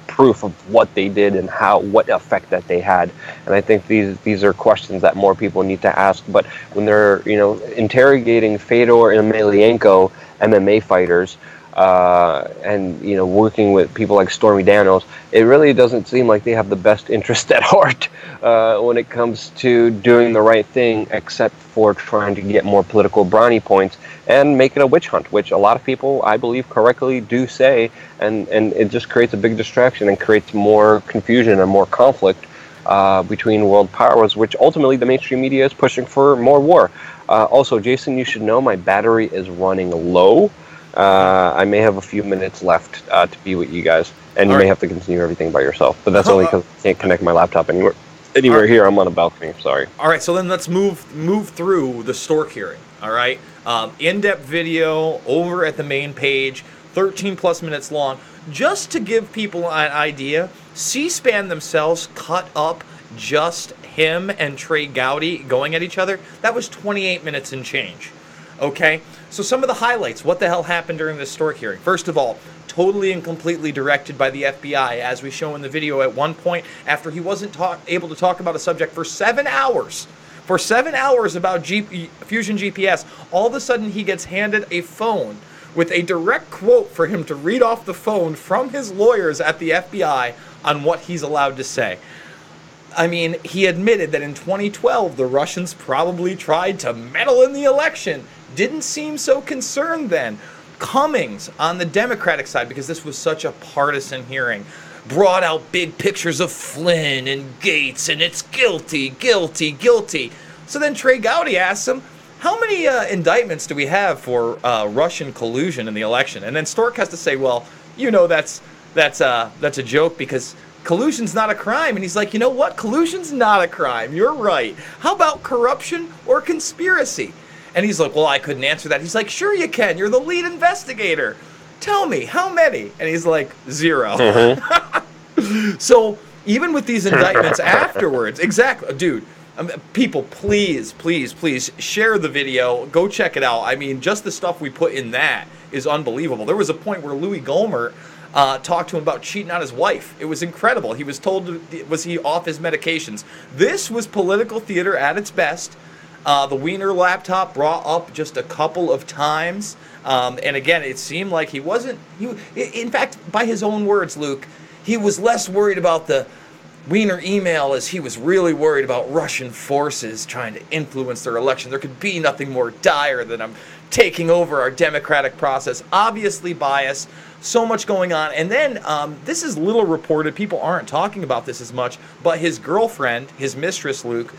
proof of what they did and what effect that they had. And I think these are questions that more people need to ask. But when they're interrogating Fedor and Emelianenko, MMA fighters, and working with people like Stormy Daniels, it really doesn't seem like they have the best interest at heart when it comes to doing the right thing, except for trying to get more political brownie points and make it a witch hunt, which a lot of people, I believe, correctly do say, and it just creates a big distraction and creates more confusion and more conflict between world powers, which ultimately the mainstream media is pushing for more war. Also, Jason, you should know my battery is running low. I may have a few minutes left to be with you guys, and you may have to continue everything by yourself. But that's only because I can't connect my laptop anywhere here. I'm on a balcony. Sorry. All right, so then let's move through the Strzok hearing. All right, in-depth video over at the main page, 13 plus minutes long, just to give people an idea. C-SPAN themselves cut up just him and Trey Gowdy going at each other. That was 28 minutes and change. Okay, so some of the highlights. What the hell happened during this Strzok hearing? First of all, totally and completely directed by the FBI, as we show in the video at one point, after he wasn't able to talk about a subject for 7 hours. For 7 hours about Fusion GPS, all of a sudden he gets handed a phone with a direct quote for him to read off the phone from his lawyers at the FBI on what he's allowed to say. I mean, he admitted that in 2012, the Russians probably tried to meddle in the election. Didn't seem so concerned then. Cummings, on the Democratic side, because this was such a partisan hearing, brought out big pictures of Flynn and Gates, and it's guilty, guilty, guilty. So then Trey Gowdy asks him, how many indictments do we have for Russian collusion in the election? And then Strzok has to say, well, that's a joke because collusion's not a crime. And he's like, you know what? Collusion's not a crime. You're right. How about corruption or conspiracy? And he's like, well, I couldn't answer that. He's like, sure you can. You're the lead investigator. Tell me, how many? And he's like, 0. Mm-hmm. So even with these indictments afterwards, exactly, dude, people, please, please, please share the video. Go check it out. I mean, just the stuff we put in that is unbelievable. There was a point where Louis Gohmert talked to him about cheating on his wife. It was incredible. He was told, was he off his medications? This was political theater at its best. The Wiener laptop brought up just a couple of times. And again, it seemed like in fact, by his own words, Luke, he was less worried about the Wiener email is he was really worried about Russian forces trying to influence their election. There could be nothing more dire than I'm taking over our democratic process. Obviously biased, so much going on. And then this is little reported. People aren't talking about this as much, but his girlfriend, his mistress, Luke,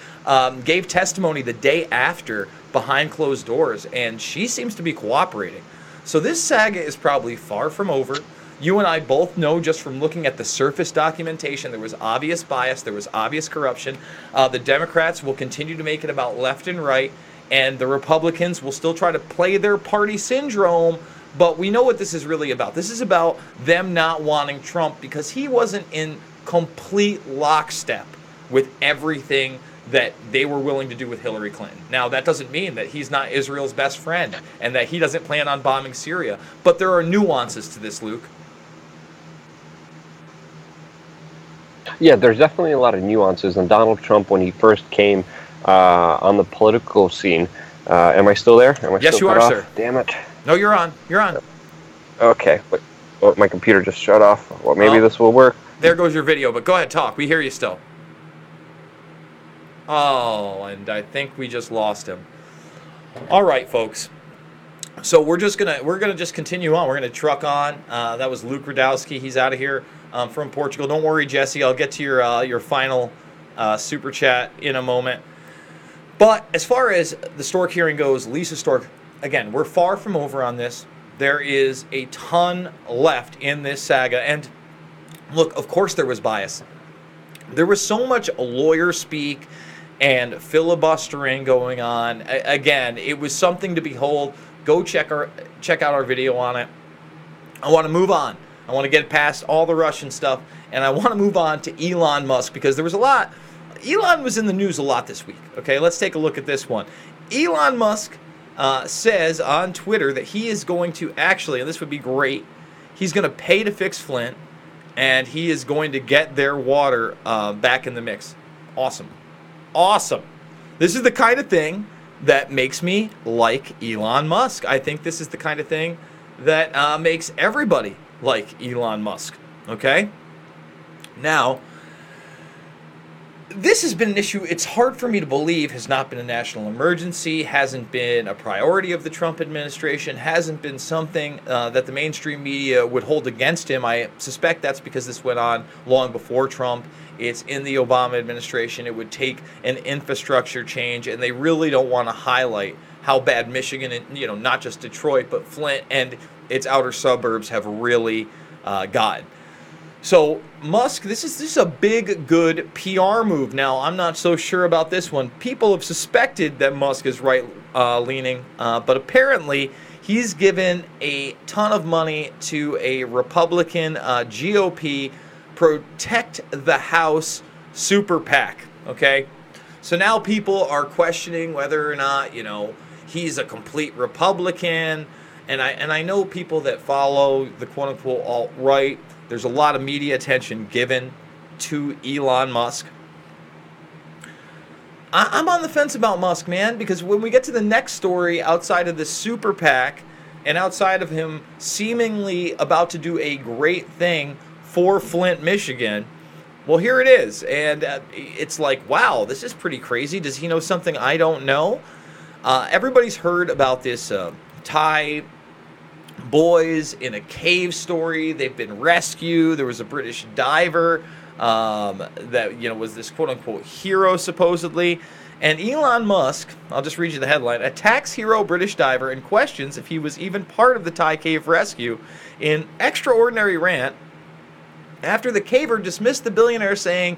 gave testimony the day after behind closed doors, and she seems to be cooperating. So this saga is probably far from over. You and I both know just from looking at the surface documentation, there was obvious bias, there was obvious corruption. The Democrats will continue to make it about left and right, and the Republicans will still try to play their party syndrome, but we know what this is really about. This is about them not wanting Trump because he wasn't in complete lockstep with everything that they were willing to do with Hillary Clinton. Now, that doesn't mean that he's not Israel's best friend and that he doesn't plan on bombing Syria, but there are nuances to this, Luke. Yeah, there's definitely a lot of nuances. And Donald Trump, when he first came on the political scene, am I still there? Am I Yes, still you cut are, off? sir. Damn it. No, you're on. You're on. Okay. Well, my computer just shut off. Well, maybe this will work. There goes your video, but go ahead, talk. We hear you still. Oh, and I think we just lost him. All right, folks. So we're gonna just continue on. We're gonna truck on. That was Luke Radowski. He's out of here from Portugal. Don't worry, Jesse. I'll get to your final super chat in a moment. But as far as the Stork hearing goes, Lisa Stork, again, we're far from over on this. There is a ton left in this saga, and look, of course there was bias. There was so much lawyer speak and filibustering going on. Again, it was something to behold. Go check out our video on it. I want to move on. I want to get past all the Russian stuff, and I want to move on to Elon Musk because there was a lot. Elon was in the news a lot this week. Okay, let's take a look at this one. Elon Musk says on Twitter that he is going to actually, and this would be great, he's going to pay to fix Flint, and he is going to get their water back in the mix. Awesome. Awesome. This is the kind of thing that makes me like Elon Musk. I think this is the kind of thing that makes everybody like Elon Musk. Okay? Now, this has been an issue it's hard for me to believe has not been a national emergency, hasn't been a priority of the Trump administration, hasn't been something that the mainstream media would hold against him. I suspect that's because this went on long before Trump. It's in the Obama administration. It would take an infrastructure change, and they really don't want to highlight how bad Michigan and, not just Detroit, but Flint and its outer suburbs have really gotten. So Musk, this is a big, good PR move. Now, I'm not so sure about this one. People have suspected that Musk is right-leaning, but apparently he's given a ton of money to a Republican GOP Protect the House super PAC, okay? So now people are questioning whether or not, he's a complete Republican, and I know people that follow the quote-unquote alt-right. There's a lot of media attention given to Elon Musk. I'm on the fence about Musk, man, because when we get to the next story outside of the super PAC and outside of him seemingly about to do a great thing for Flint, Michigan, well, here it is. And it's like, wow, this is pretty crazy. Does he know something I don't know? Everybody's heard about this Thai boys in a cave story. They've been rescued. There was a British diver that was this quote-unquote hero supposedly. And Elon Musk, I'll just read you the headline, attacks hero British diver and questions if he was even part of the Thai cave rescue in extraordinary rant after the caver dismissed the billionaire, saying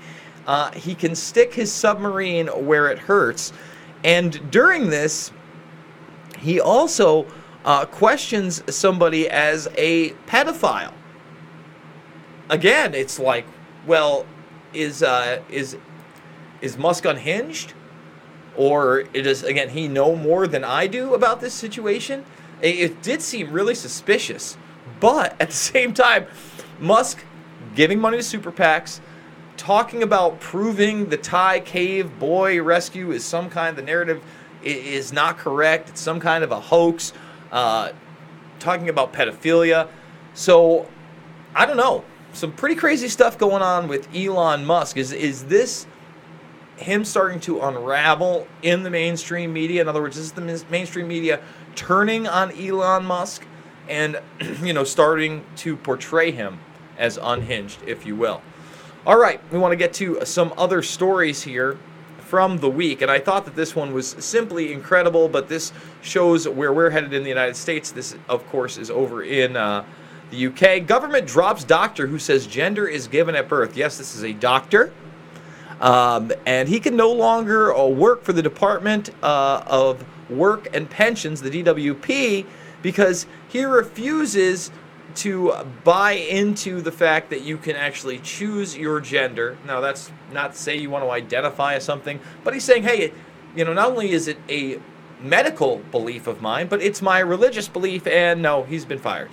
he can stick his submarine where it hurts. And during this, he also questions somebody as a pedophile. Again, it's like, well, is Musk unhinged? Or does, again, he know more than I do about this situation? It did seem really suspicious. But at the same time, Musk giving money to super PACs, talking about proving the Thai cave boy rescue is some kind, the narrative is not correct, it's some kind of a hoax, talking about pedophilia. So, I don't know. some pretty crazy stuff going on with Elon Musk. Is this him starting to unravel in the mainstream media? In other words, is the mainstream media turning on Elon Musk and, starting to portray him as unhinged, if you will? All right, we want to get to some other stories here from the week, and I thought that this one was simply incredible, but this shows where we're headed in the United States. This, of course, is over in the UK. Government drops doctor who says gender is given at birth. Yes, this is a doctor. And he can no longer work for the Department of Work and Pensions, the DWP, because he refuses to buy into the fact that you can actually choose your gender. Now, that's not to say you want to identify as something, but he's saying, hey, not only is it a medical belief of mine, but it's my religious belief, and no, he's been fired.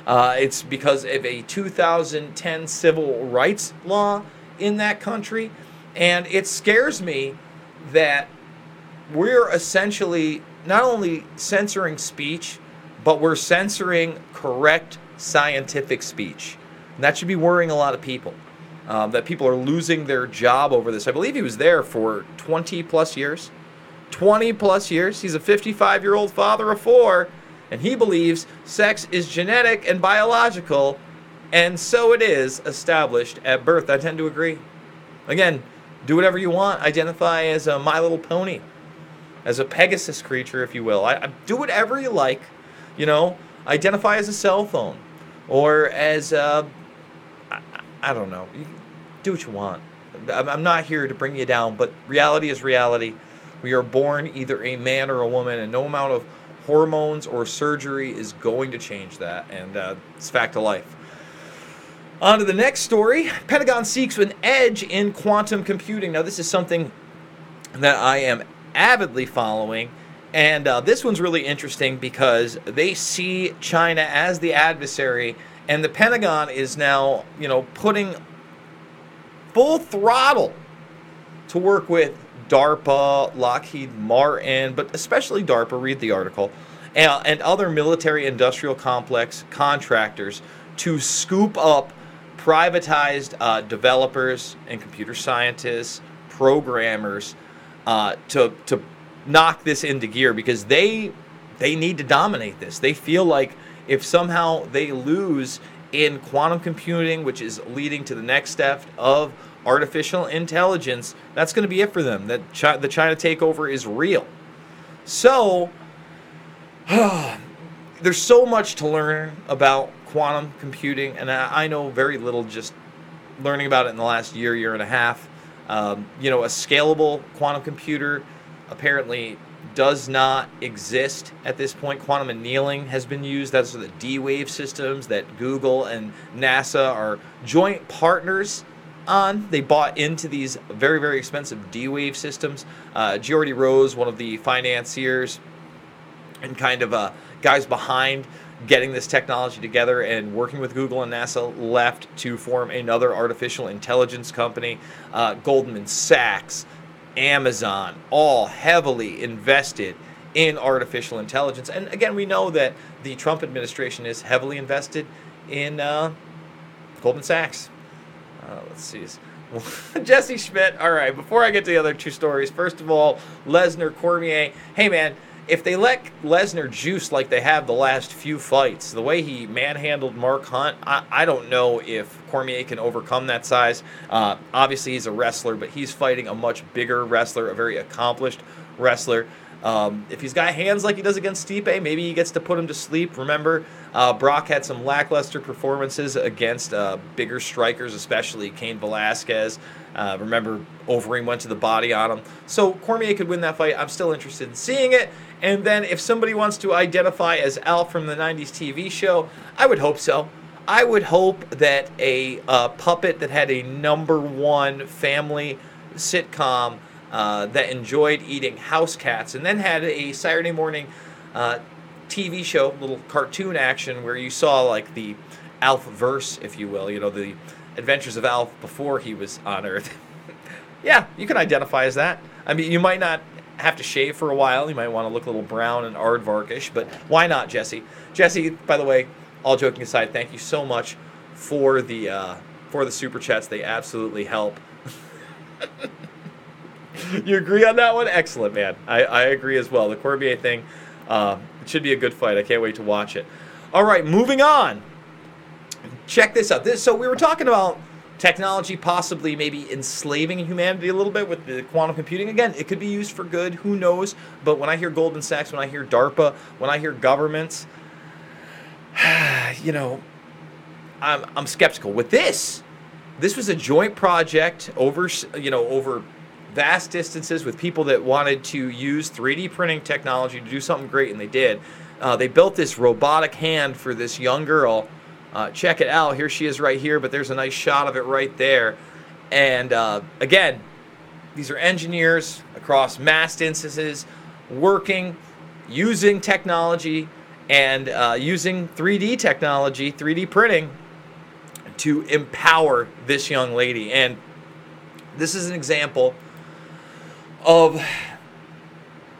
It's because of a 2010 civil rights law in that country. And it scares me that we're essentially not only censoring speech, but we're censoring correct scientific speech. And that should be worrying a lot of people, that people are losing their job over this. I believe he was there for 20 plus years. 20 plus years. He's a 55-year-old father of 4, and he believes sex is genetic and biological, and so it is established at birth. I tend to agree. Again, do whatever you want. Identify as a My Little Pony, as a Pegasus creature, if you will. Do whatever you like. Identify as a cell phone, or as I don't know. You do what you want. I'm not here to bring you down, but reality is reality. We are born either a man or a woman, and no amount of hormones or surgery is going to change that. And it's a fact of life. On to the next story. Pentagon seeks an edge in quantum computing. Now, this is something that I am avidly following. And this one's really interesting because they see China as the adversary. And the Pentagon is now, putting full throttle to work with DARPA, Lockheed Martin, but especially DARPA, read the article, and other military industrial complex contractors to scoop up privatized developers and computer scientists, programmers, to knock this into gear, because they need to dominate this. They feel like if somehow they lose in quantum computing, which is leading to the next step of artificial intelligence, that's going to be it for them. That the China takeover is real. So there's so much to learn about quantum computing, and I know very little, just learning about it in the last year and a half. A scalable quantum computer apparently does not exist at this point. Quantum annealing has been used. That's the D-Wave systems that Google and NASA are joint partners on. They bought into these very, very expensive D-Wave systems. Geordie Rose, one of the financiers and kind of guys behind getting this technology together and working with Google and NASA, left to form another artificial intelligence company. Goldman Sachs, Amazon, all heavily invested in artificial intelligence. And again, we know that the Trump administration is heavily invested in Goldman Sachs. Let's see. Jesse Schmidt. All right, before I get to the other two stories, first of all, Lesnar, Cormier. Hey, man, if they let Lesnar juice like they have the last few fights, the way he manhandled Mark Hunt, I don't know if Cormier can overcome that size. Obviously, he's a wrestler, but he's fighting a much bigger wrestler, a very accomplished wrestler. If he's got hands like he does against Stipe, maybe he gets to put him to sleep. Remember, Brock had some lackluster performances against bigger strikers, especially Cain Velasquez. Remember, Overeem went to the body on him. So Cormier could win that fight. I'm still interested in seeing it. And then if somebody wants to identify as Alf from the 90s TV show, I would hope so. I would hope that a puppet that had a #1 family sitcom that enjoyed eating house cats, and then had a Saturday morning TV show, little cartoon action, where you saw like the Alf verse, if you will, the adventures of Alf before he was on Earth. Yeah, you can identify as that. I mean, you might not have to shave for a while. You might want to look a little brown and aardvarkish, but why not, Jesse? Jesse, by the way, all joking aside, thank you so much for the super chats. They absolutely help. You agree on that one? Excellent, man. I agree as well. The Cormier thing, it should be a good fight. I can't wait to watch it. All right, moving on. Check this out. So we were talking about technology possibly maybe enslaving humanity a little bit with the quantum computing. Again, it could be used for good. Who knows? But when I hear Goldman Sachs, when I hear DARPA, when I hear governments, I'm skeptical. With this was a joint project over vast distances with people that wanted to use 3D printing technology to do something great, and they did. They built this robotic hand for this young girl. Check it out. Here she is right here, but there's a nice shot of it right there. And again, these are engineers across mass instances working, using technology, and using 3D technology, 3D printing, to empower this young lady. And this is an example of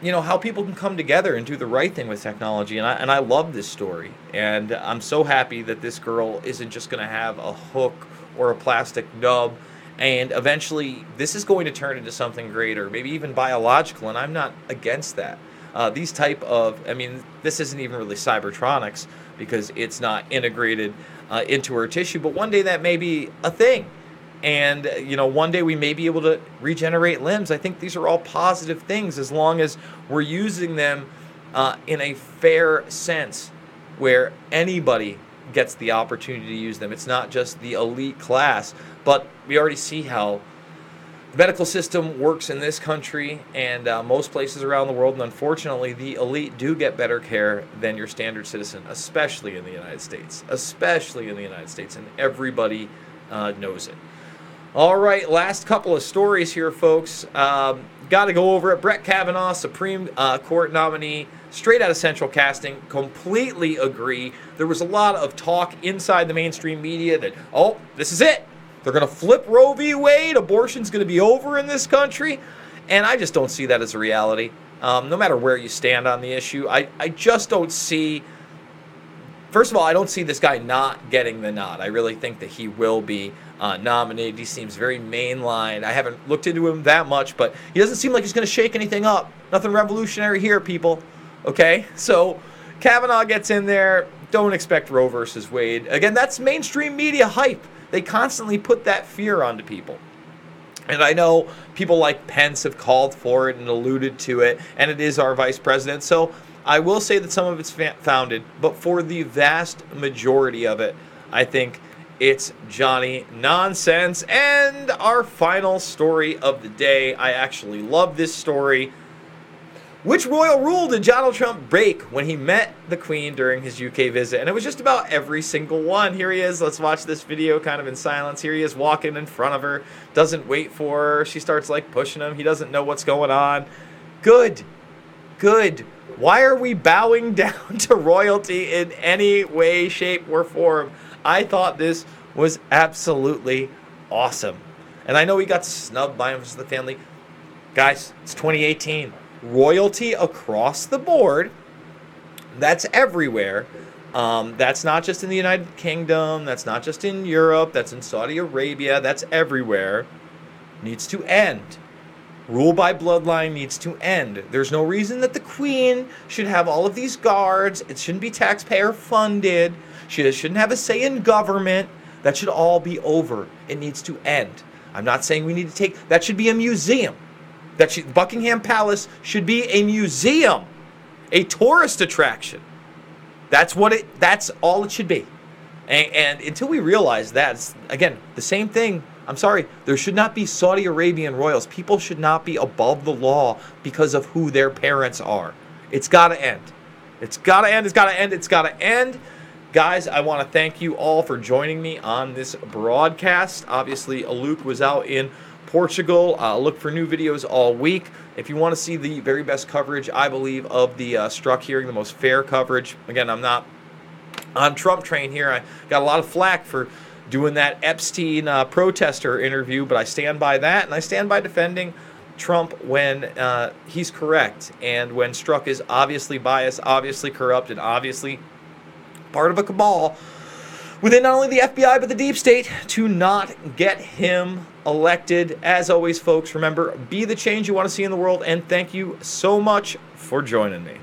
how people can come together and do the right thing with technology. And I love this story. And I'm so happy that this girl isn't just going to have a hook or a plastic nub. And eventually, this is going to turn into something greater, maybe even biological. And I'm not against that. These type of, this isn't even really cybertronics because it's not integrated into her tissue. But one day that may be a thing. And, one day we may be able to regenerate limbs. I think these are all positive things as long as we're using them in a fair sense where anybody gets the opportunity to use them. It's not just the elite class. But we already see how the medical system works in this country and most places around the world. And unfortunately, the elite do get better care than your standard citizen, especially in the United States. Especially in the United States. And everybody knows it. All right, last couple of stories here, folks. Got to go over it. Brett Kavanaugh, Supreme Court nominee, straight out of Central Casting, completely agree. There was a lot of talk inside the mainstream media that, this is it. They're going to flip Roe v. Wade. Abortion's going to be over in this country. And I just don't see that as a reality. No matter where you stand on the issue, I just don't see... First of all, I don't see this guy not getting the nod. I really think that he will be nominated. He seems very mainline. I haven't looked into him that much, but he doesn't seem like he's going to shake anything up. Nothing revolutionary here, people. Okay? So Kavanaugh gets in there. Don't expect Roe versus Wade. Again, that's mainstream media hype. They constantly put that fear onto people. And I know people like Pence have called for it and alluded to it, and it is our vice president. So I will say that some of it's founded, but for the vast majority of it, I think it's Johnny nonsense. And our final story of the day, I actually love this story. Which royal rule did Donald Trump break when he met the Queen during his UK visit? And it was just about every single one. Here he is. Let's watch this video kind of in silence. Here he is walking in front of her. Doesn't wait for her. She starts pushing him. He doesn't know what's going on. Good. Why are we bowing down to royalty in any way, shape, or form? I thought this was absolutely awesome. And I know he got snubbed by members of the family. Guys, it's 2018. Royalty across the board. That's everywhere. That's not just in the United Kingdom. That's not just in Europe. That's in Saudi Arabia. That's everywhere. Needs to end. Rule by bloodline needs to end. There's no reason that the Queen should have all of these guards. It shouldn't be taxpayer funded. She shouldn't have a say in government. That should all be over. It needs to end. I'm not saying we need to take... That should be a museum. Buckingham Palace should be a museum. A tourist attraction. That's all it should be. And until we realize that, it's, again, the same thing. I'm sorry, there should not be Saudi Arabian royals. People should not be above the law because of who their parents are. It's got to end. It's got to end. It's got to end. It's got to end. Guys, I want to thank you all for joining me on this broadcast. Obviously, Luke was out in Portugal. Look for new videos all week. If you want to see the very best coverage, I believe, of the Strzok hearing, the most fair coverage. Again, I'm not on Trump train here. I got a lot of flack for doing that Epstein protester interview, but I stand by that, and I stand by defending Trump when he's correct, and when Strzok is obviously biased, obviously corrupt, and obviously part of a cabal within not only the FBI but the deep state to not get him elected. As always, folks, remember, be the change you want to see in the world, and thank you so much for joining me.